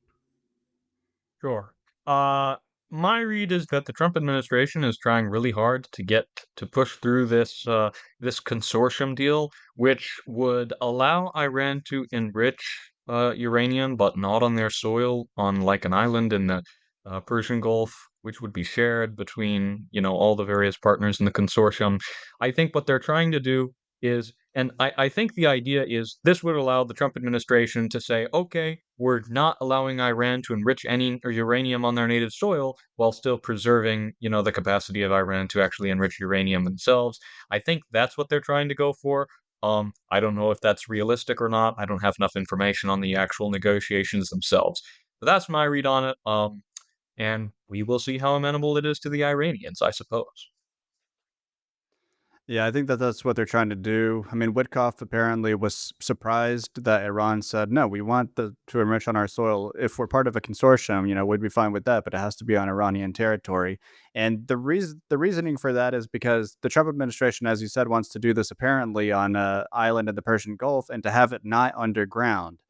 Sure. Uh, my read is that the Trump administration is trying really hard to push through this consortium deal, which would allow Iran to enrich uranium, but not on their soil, on like an island in the Persian Gulf, which would be shared between, all the various partners in the consortium. I think what they're trying to do is, and I think the idea is this would allow the Trump administration to say, okay, we're not allowing Iran to enrich any or uranium on their native soil while still preserving, the capacity of Iran to actually enrich uranium themselves. I think that's what they're trying to go for. I don't know if that's realistic or not. I don't have enough information on the actual negotiations themselves. But that's my read on it. And we will see how amenable it is to the Iranians, I suppose. Yeah, I think that that's what they're trying to do. I mean, Witkoff apparently was surprised that Iran said, "No, we want to enrich on our soil. If we're part of a consortium, we'd be fine with that, but it has to be on Iranian territory." And the reasoning for that is because the Trump administration, as you said, wants to do this apparently on an island in the Persian Gulf and to have it not underground.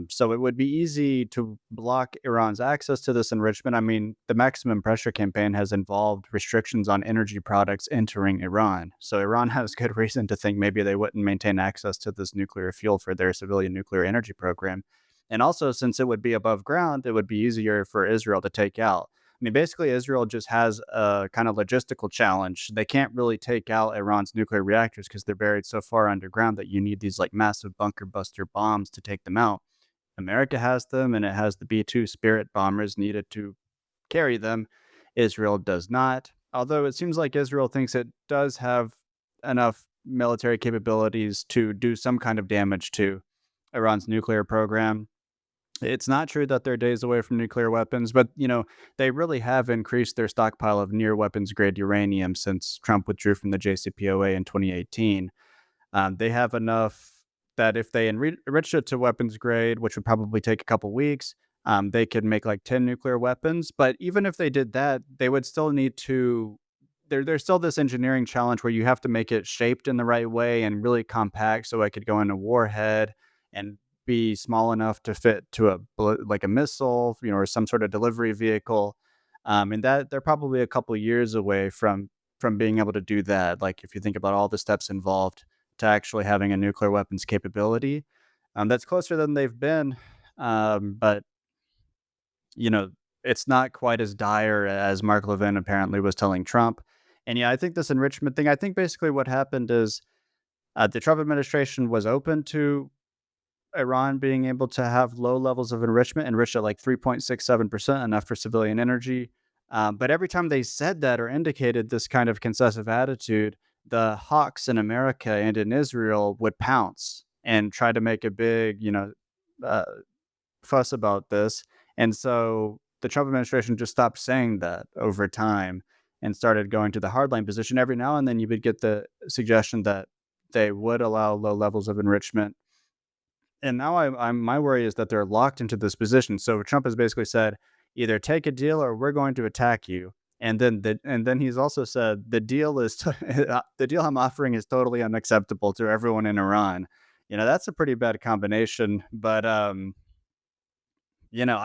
So it would be easy to block Iran's access to this enrichment. I mean, the maximum pressure campaign has involved restrictions on energy products entering Iran. So Iran has good reason to think maybe they wouldn't maintain access to this nuclear fuel for their civilian nuclear energy program. And also, since it would be above ground, it would be easier for Israel to take out. I mean, basically, Israel just has a kind of logistical challenge. They can't really take out Iran's nuclear reactors because they're buried so far underground that you need these like massive bunker buster bombs to take them out. America has them, and it has the B 2 Spirit bombers needed to carry them. Israel does not. Although it seems like Israel thinks it does have enough military capabilities to do some kind of damage to Iran's nuclear program. It's not true that they're days away from nuclear weapons, but they really have increased their stockpile of near weapons grade uranium since Trump withdrew from the JCPOA in 2018. They have enough that if they enrich it to weapons grade, which would probably take a couple weeks, they could make like 10 nuclear weapons. But even if they did that, they would still need to. There's still this engineering challenge where you have to make it shaped in the right way and really compact so it could go in a warhead and be small enough to fit to like a missile, or some sort of delivery vehicle. And that they're probably a couple years away from being able to do that. Like if you think about all the steps involved to actually having a nuclear weapons capability. That's closer than they've been, but you know, it's not quite as dire as Mark Levin apparently was telling Trump. And yeah, I think this enrichment thing. I think basically what happened is the Trump administration was open to Iran being able to have low levels of enrichment, enriched at like 3.67%, enough for civilian energy. But every time they said that or indicated this kind of concessive attitude, the hawks in America and in Israel would pounce and try to make a big, uh, fuss about this. And so the Trump administration just stopped saying that over time and started going to the hardline position. Every now and then you would get the suggestion that they would allow low levels of enrichment, and now my worry is that they're locked into this position. So Trump has basically said, either take a deal or we're going to attack you. And then he's also said the deal is the deal I'm offering is totally unacceptable to everyone in Iran. That's a pretty bad combination. But I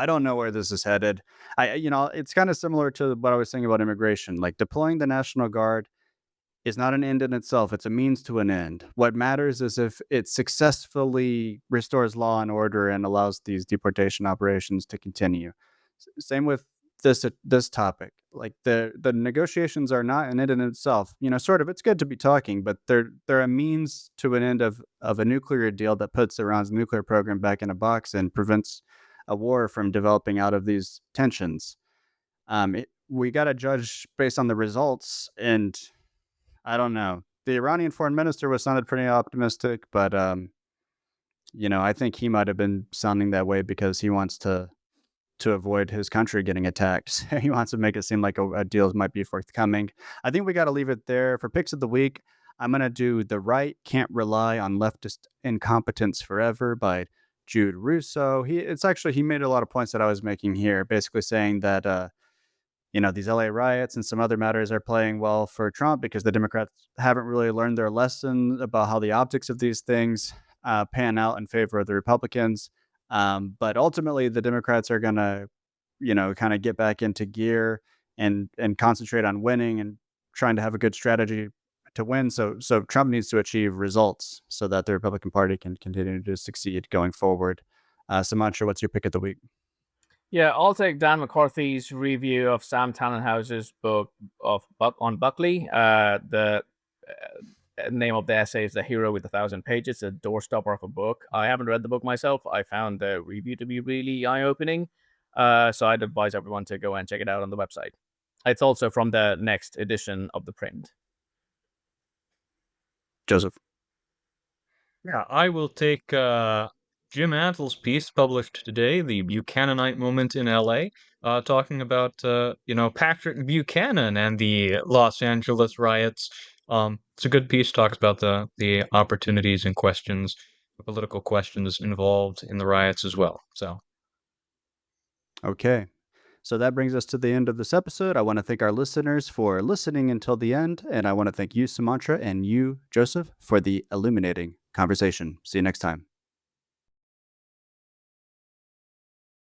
don't know where this is headed. It's kind of similar to what I was saying about immigration, like deploying the National Guard. is not an end in itself, it's a means to an end. What matters is if it successfully restores law and order and allows these deportation operations to continue. Same with this topic. Like the negotiations are not an end in itself. Sort of. It's good to be talking, but they're a means to an end of a nuclear deal that puts Iran's nuclear program back in a box and prevents a war from developing out of these tensions. We got to judge based on the results, and I don't know. The Iranian foreign minister was sounded pretty optimistic, but I think he might have been sounding that way because he wants to avoid his country getting attacked. He wants to make it seem like a deal might be forthcoming. I think we got to leave it there. For picks of the week, I'm going to do The Right Can't Rely on Leftist Incompetence Forever by Jude Russo. He made a lot of points that I was making here, basically saying that these LA riots and some other matters are playing well for Trump because the Democrats haven't really learned their lesson about how the optics of these things pan out in favor of the Republicans. But ultimately, the Democrats are going to, kind of get back into gear and concentrate on winning and trying to have a good strategy to win. So Trump needs to achieve results so that the Republican Party can continue to succeed going forward. Sumantra, what's your pick of the week? Yeah, I'll take Dan McCarthy's review of Sam Tannenhaus's book on Buckley. The name of the essay is "The Hero with 1,000 Pages," a doorstopper of a book. I haven't read the book myself. I found the review to be really eye-opening. So I'd advise everyone to go and check it out on the website. It's also from the next edition of the print. Joseph. Yeah, I will take Jim Attle's piece published today, "The Buchananite Moment in L.A., talking about Patrick Buchanan and the Los Angeles riots. It's a good piece. Talks about the opportunities and questions, the political questions involved in the riots as well. So, Okay. So that brings us to the end of this episode. I want to thank our listeners for listening until the end, and I want to thank you, Sumantra, and you, Joseph, for the illuminating conversation. See you next time.